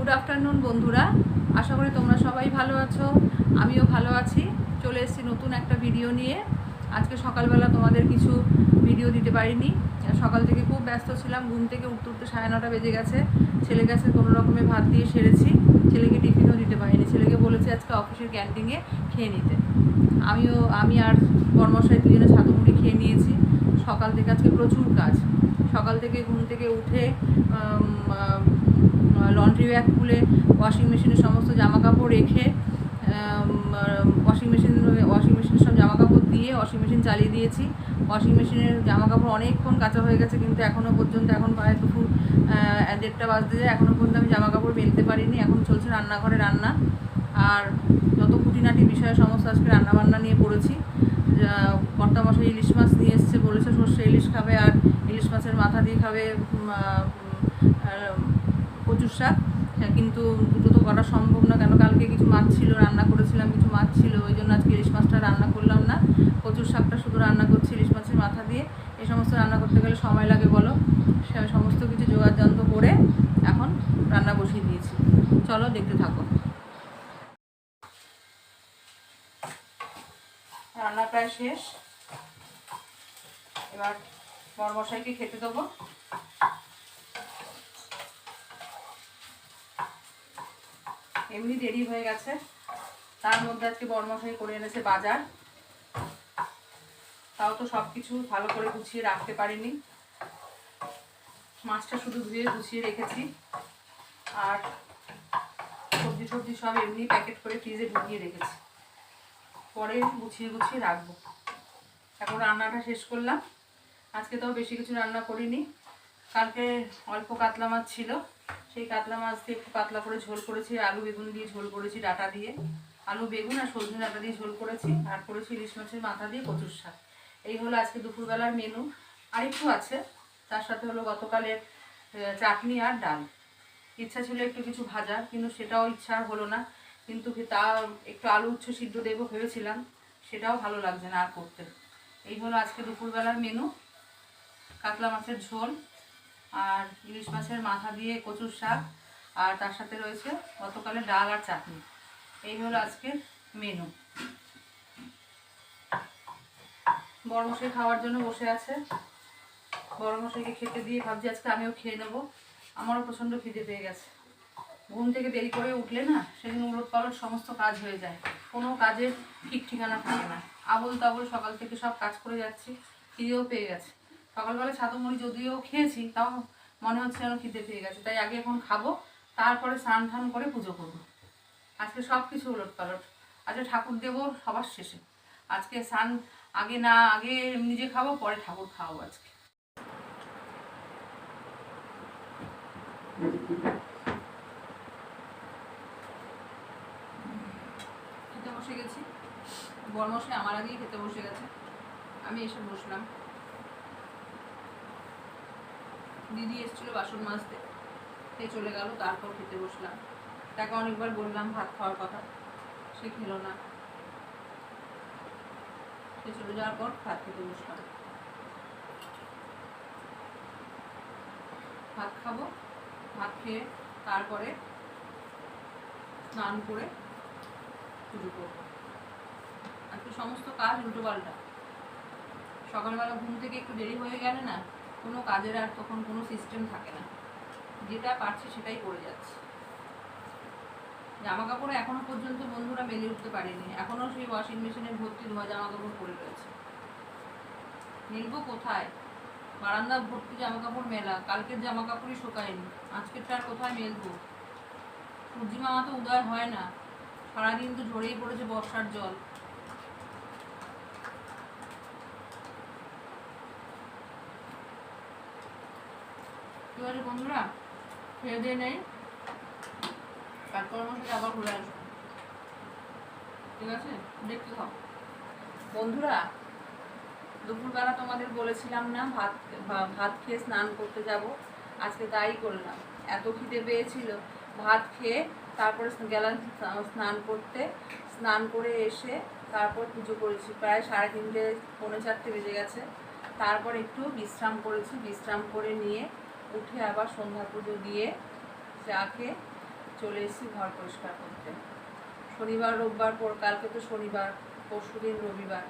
Good afternoon বন্ধুরা, আশা করি তোমরা সবাই ভালো আছো। আমিও ভালো আছি। চলে এসেছি নতুন একটা ভিডিও নিয়ে। আজকে সকালবেলা তোমাদের কিছু ভিডিও দিতে পারিনি, সকাল থেকে খুব ব্যস্ত ছিলাম। ঘুম থেকে উঠতে উঠতে 9:30 বেজে গেছে। ছেলে গেছে কোনো রকমে ভাত দিয়ে সেরেছি, ছেলেকে টিফিনও দিতে পারিনি। ছেলেকে বলেছি আজকে অফিসের ক্যান্টিনে খেয়ে নিতে। আমি আর কর্মশায় দুজনে ছাতু মুড়ি খেয়ে নিয়েছি। সকাল থেকে আজকে প্রচুর কাজ। সকাল থেকে ঘুম থেকে উঠে লন্ড্রি ব্যাগ খুলে ওয়াশিং মেশিনে সমস্ত জামাকাপড় রেখে ওয়াশিং মেশিনের সব জামাকাপড় দিয়ে ওয়াশিং মেশিন চালিয়ে দিয়েছি। ওয়াশিং মেশিনের জামাকাপড় অনেকক্ষণ কাঁচা হয়ে গেছে, কিন্তু এখনও পর্যন্ত এখন প্রায় দুপুর 1:30 বাজতে যায়, এখনও পর্যন্ত আমি জামাকাপড় মেলতে পারিনি। এখন চলছে রান্নাঘরে রান্না, আর যত খুঁটিনাটি বিষয়ে সমস্ত আজকে রান্নাবান্না নিয়ে পড়েছি। কর্তামশাই ইলিশ মাছ নিয়ে এসছে, বলেছে সর্ষে ইলিশ খাবে আর ইলিশ মাছের মাথা দিয়ে খাবে কচুর শাক। কিন্তু দুটো তো করা সম্ভব না, কেন কালকে কিছু মাছ ছিল, রান্না করেছিলাম, কিছু মাছ ছিল, ওই জন্য আজকে ইলিশ মাছটা রান্না করলাম না। কচুর শাকটা শুধু রান্না করছি ইলিশ মাছের মাথা দিয়ে। এই সমস্ত রান্না করতে গেলে সময় লাগে বলো, সমস্ত কিছু যোগাযন্ত্র করে এখন রান্না বসিয়ে দিয়েছি। চলো দেখতে থাকো। রান্না প্রায় শেষ, এবার বরমশাইকে খেতে দেবো। এমনি দেরি হয়ে গেছে, তার মধ্যে আজকে বরমশাই করে এনেছে বাজার। তাও তো সব কিছু ভালো করে গুছিয়ে রাখতে পারিনি। মাছটা শুধু ধুয়ে গুছিয়ে রেখেছি, আর সবজি সব এমনি প্যাকেট করে ফ্রিজে ঢুকিয়ে রেখেছি, পরে গুছিয়ে রাখবো। এখন রান্নাটা শেষ করলাম। আজকে তো বেশি কিছু রান্না করিনি। কালকে অল্প কাতলা মাছ ছিল, সেই কাতলা মাছ দিয়ে একটু পাতলা করে ঝোল করেছি, আলু বেগুন দিয়ে ঝোল করেছি, ডাঁটা দিয়ে আলু বেগুন আর সজনে ডাঁটা দিয়ে ঝোল করেছি, আর করেছি ইলিশ মাছের মাথা দিয়ে কচুর শাক। এই হলো আজকে দুপুরবেলার মেনু। আরেকটু আছে, তার সাথে হলো গতকালের চাটনি আর ডাল। ইচ্ছা ছিল একটু কিছু ভাজা, কিন্তু সেটাও ইচ্ছা হলো না। কিন্তু তা একটু আলু উচ্ছ সিদ্ধ দেবো ভেবেছিলাম, সেটাও ভালো লাগছে না আর করতে। এই হলো আজকে দুপুরবেলার মেনু। কাতলা মাছের ঝোল আর ইলিশ মাছের মাথা দিয়ে কচুর শাক, আর তার সাথে রয়েছে গতকালের ডাল আর চাটনি। এই হলো আজকের মেনু। বড়মশাই খাওয়ার জন্য বসে আছে। বড়মশাইকে খেতে দিয়ে ভাবছি আজকে আমিও খেয়ে নেবো। আমারও প্রচণ্ড খিদে পেয়ে গেছে। ঘুম থেকে দেরি করে উঠলে না, সেদিন উলট পালট সমস্ত কাজ হয়ে যায়, কোনো কাজের ঠিক ঠিকানা থাকে না। আবল তাবল সকাল থেকে সব কাজ করে যাচ্ছি, খিদেও পেয়ে গেছে। সকালবেলা ছাতু মুড়ি যদিও খেয়েছি, তাও মনে হচ্ছে যেন খিদে পেয়ে গেছে। তাই আগে এখন খাবো, তারপরে স্নান টান করে পুজো করবো। আজকে সব কিছু উলট পালট। আজকে ঠাকুর দেবো সবার শেষে। আজকে স্নান আগে নিজে খাবো, পরে ঠাকুর খাওয়াবো আজকে। খেতে বসে গেছি। বরমশাই আমার আগেই খেতে বসে গেছে, আমি এসে বসলাম। দিদি এসেছিলো বাসন মাজতে, সে চলে গেল, তারপর খেতে বসলাম। তাকে অনেকবার বললাম ভাত খাওয়ার কথা, সে খেলো না। সে চলে যাওয়ার পর ভাত খেতে বসলাম। ভাত খাবো, ভাত খেয়ে তারপরে স্নান করে পুজো করবো। আজকে সমস্ত কাজ উল্টো পাল্টা। সকালবেলা ঘুম থেকে একটু দেরি হয়ে গেলে না, কোনো কাজের আর তখন কোনো সিস্টেম থাকে না, যেটা পারছি সেটাই করে যাচ্ছি। জামা কাপড় এখনো পর্যন্ত বন্ধুরা মেলে উঠতে পারিনি, এখনো সেই ওয়াশিং মেশিনে ভর্তি ধোয়া জামা কাপড় পরে রয়েছে। মেলবো কোথায়? বারান্দা ভর্তি জামা কাপড় মেলা, কালকের জামা কাপড়ই শোকায়নি, আজকেরটা আর কোথায় মেলবো? সূর্যি মামা তো উদয় হয় না, সারাদিন তো ঝরেই পড়েছে বর্ষার জল। ঠিক আছে বন্ধুরা, খেয়ে দিয়ে নেই, তারপর আমার সাথে আবার ঘুরে আসবো। ঠিক আছে, দেখতে থাও বন্ধুরা। দুপুরবেলা তোমাদের বলেছিলাম না ভাত খেয়ে স্নান করতে যাব, আজকে তাই করলাম। এত খিদে পেয়েছিল, ভাত খেয়ে তারপরে গেলাম স্নান করতে। স্নান করে এসে তারপর পুজো করেছি, প্রায় 3:30 পৌনে 4 বেজে গেছে। তারপর একটু বিশ্রাম করেছি, বিশ্রাম করে নিয়ে উঠে আবার সন্ধ্যা পুজো দিয়ে চা খেয়ে চলে এসেছি ঘর পরিষ্কার করতে। শনিবার রোববার পর, কালকে তো শনিবার, পরশুদিন রবিবার,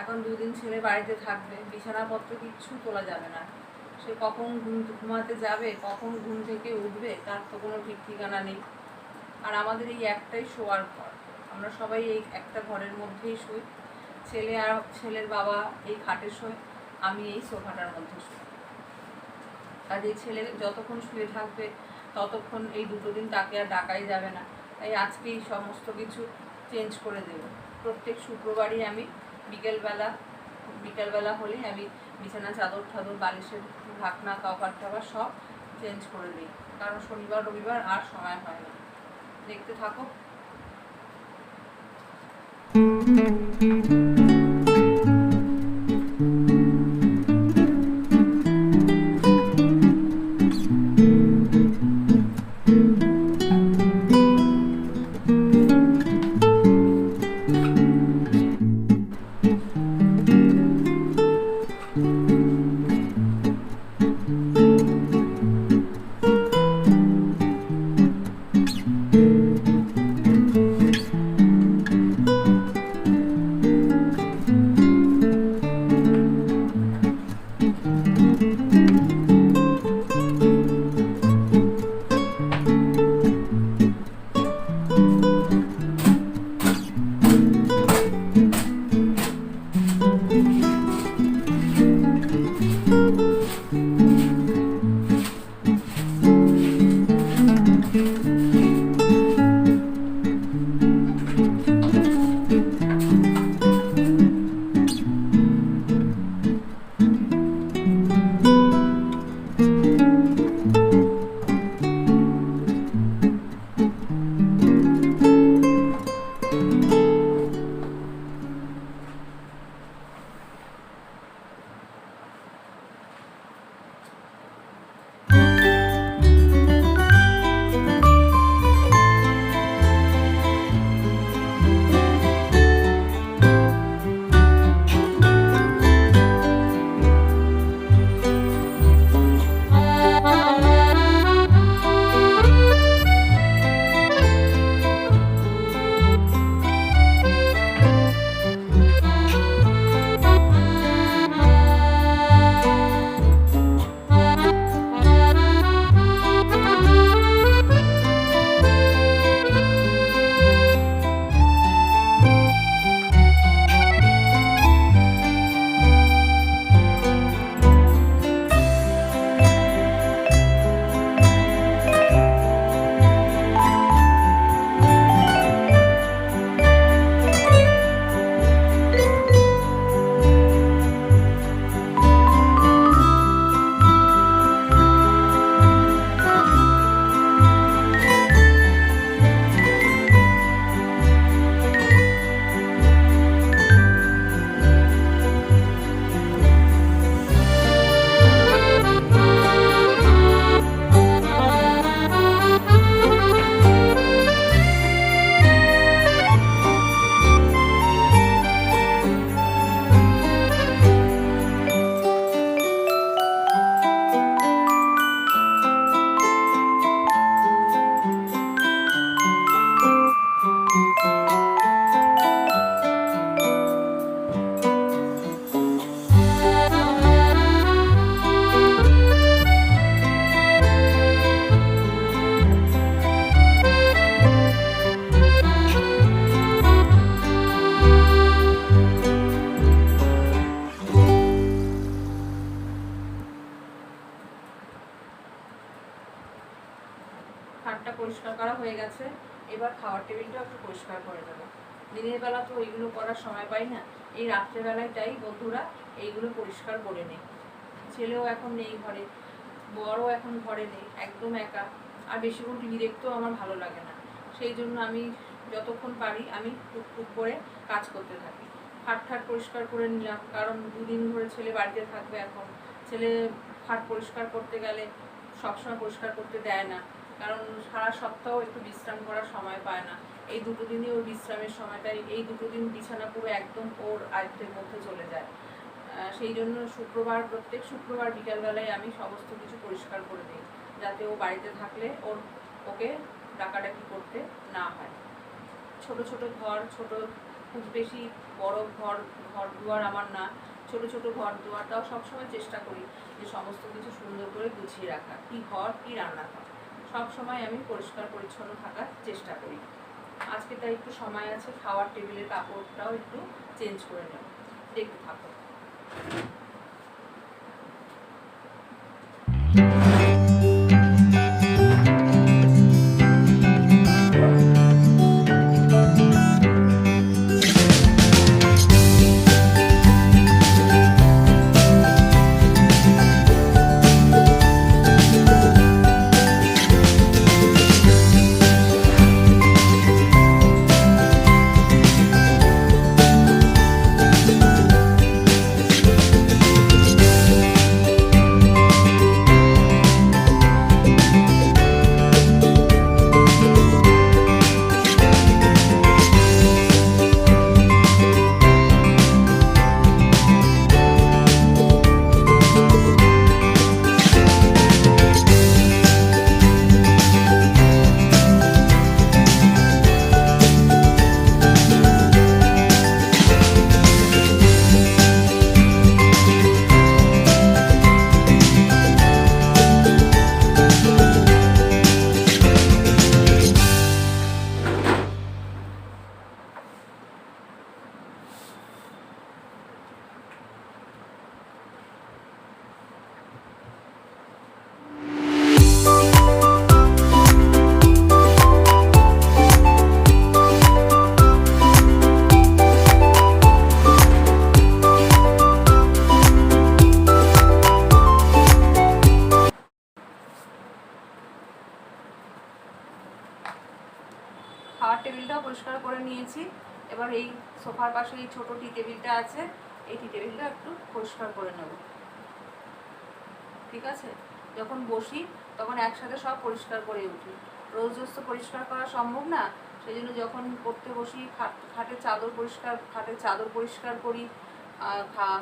এখন 2 দিন ছেলে বাড়িতে থাকবে, বিছানাপত্র কিচ্ছু তোলা যাবে না। সে কখন ঘুমাতে যাবে, কখন ঘুম থেকে উঠবে তার তো কোনো ঠিক ঠিকানা নেই। আর আমাদের এই একটাই শোয়ার ঘর, আমরা সবাই এই একটা ঘরের মধ্যেই শুই। ছেলে আর ছেলের বাবা এই খাটে শোয়, আমি এই সোফাটার মধ্যে শুই। আর এই ছেলে যতক্ষণ শুয়ে থাকবে ততক্ষণ এই 2 দিন তাকে আর ডাকাই যাবে না। তাই আজকেই সমস্ত কিছু চেঞ্জ করে দেব। প্রত্যেক শুক্রবারই আমি বিকেলবেলা হলেই আমি বিছানা চাদর ঠাদর বালিশের ঢাকনা কভার টভার সব চেঞ্জ করে দিই, কারণ শনিবার রবিবার আর সময় হয় না। দেখতে থাকো। খাটটা পরিষ্কার করা হয়ে গেছে, এবার খাওয়ার টেবিলটা একটু পরিষ্কার করে দেবো। দিনের বেলা তো এইগুলো করার সময় পাই না, এই রাত্রেবেলাটাই বন্ধুরা এইগুলো পরিষ্কার করে নেই। ছেলেও এখন নেই ঘরে, বড়ও এখন ঘরে নেই, একদম একা। আর বেশিক্ষণ টিভি দেখতেও আমার ভালো লাগে না, সেই জন্য আমি যতক্ষণ পারি আমি টুকটুক করে কাজ করতে থাকি। খাট পরিষ্কার করে নিলাম, কারণ 2 দিন ধরে ছেলে বাড়িতে থাকবে। এখন ছেলে খাট পরিষ্কার করতে গেলে সবসময় পরিষ্কার করতে দেয় না, কারণ সারা সপ্তাহ একটু বিশ্রাম করার সময় পায় না। এই 2 দিনই ওর বিশ্রামের সময়টাই, এই 2 দিন বিছানা পুরো একদম ওর আয়ত্তের মধ্যে চলে যায়। সেই জন্য প্রত্যেক শুক্রবার বিকালবেলায় আমি সমস্ত কিছু পরিষ্কার করে দিই, যাতে ও বাড়িতে থাকলে ওকে ডাকাডাকি করতে না হয়। ছোট ছোট ঘর, ছোট খুব বেশি বড় ঘর দুয়ার আমার না, ছোট ছোট ঘর দুয়ারটাও সবসময় চেষ্টা করি যে সমস্ত কিছু সুন্দর করে গুছিয়ে রাখা, কি ঘর কি রান্নাঘর সবসময় আমি পরিষ্কার পরিচ্ছন্ন থাকার চেষ্টা করি। আজকে তাই একটু সময় আছে, খাওয়ার টেবিলের কাপড়টাও একটু চেঞ্জ করে নেব, দেখতে থাকো। খাওয়ার টেবিলটাও পরিষ্কার করে নিয়েছি। এবার এই সোফার পাশে এই ছোটো টি টেবিলটা আছে, এই টি টেবিলটা একটু পরিষ্কার করে নেব, ঠিক আছে? যখন বসি তখন একসাথে সব পরিষ্কার করে উঠি, রোজ রোজ তো পরিষ্কার করা সম্ভব না, সেই জন্য যখন পড়তে বসি খাটের চাদর পরিষ্কার করি,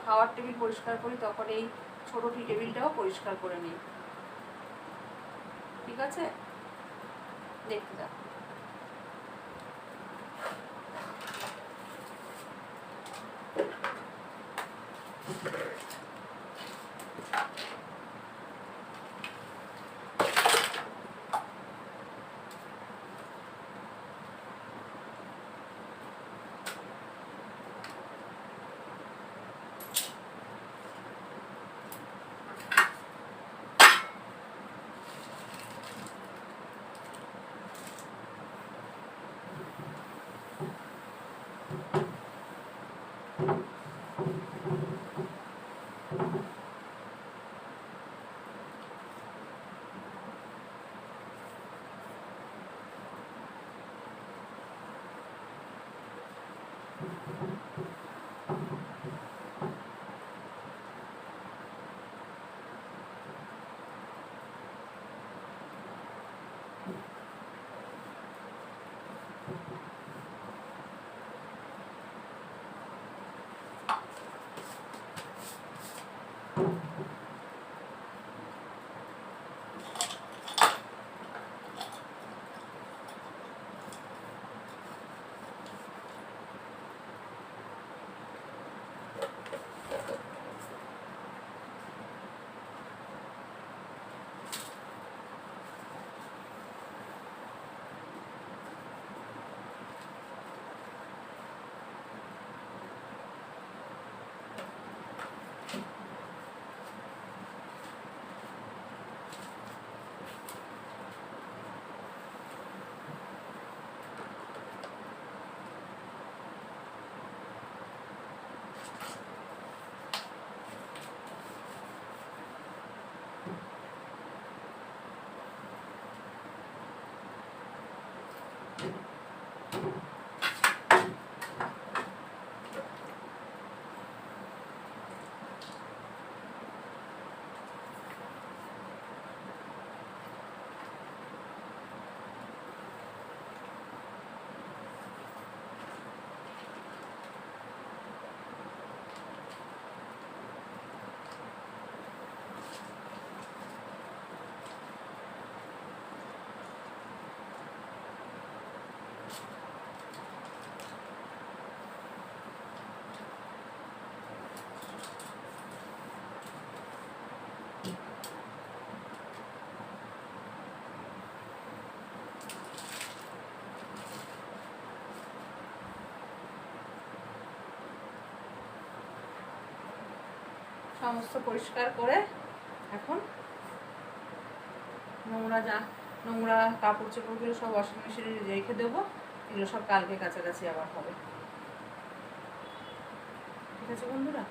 খাওয়ার টেবিল পরিষ্কার করি, তখন এই ছোটো টি টেবিলটাও পরিষ্কার করে নিই, ঠিক আছে? দেখতে থাকো। সমস্ত পরিষ্কার করে এখন নোংরা কাপড় চোপড়গুলো সব ওয়াশিং মেশিনে রেখে দেবো। এগুলো সব কালকে কাছাকাছি আবার হবে। ঠিক আছে বন্ধুরা,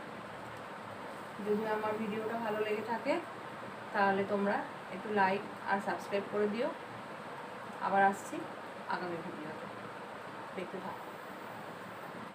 যদি আমার ভিডিওটা ভালো লেগে থাকে তাহলে তোমরা একটু লাইক আর সাবস্ক্রাইব করে দিও। আবার আসছি আগামী ভিডিওতে, দেখতে থাকো।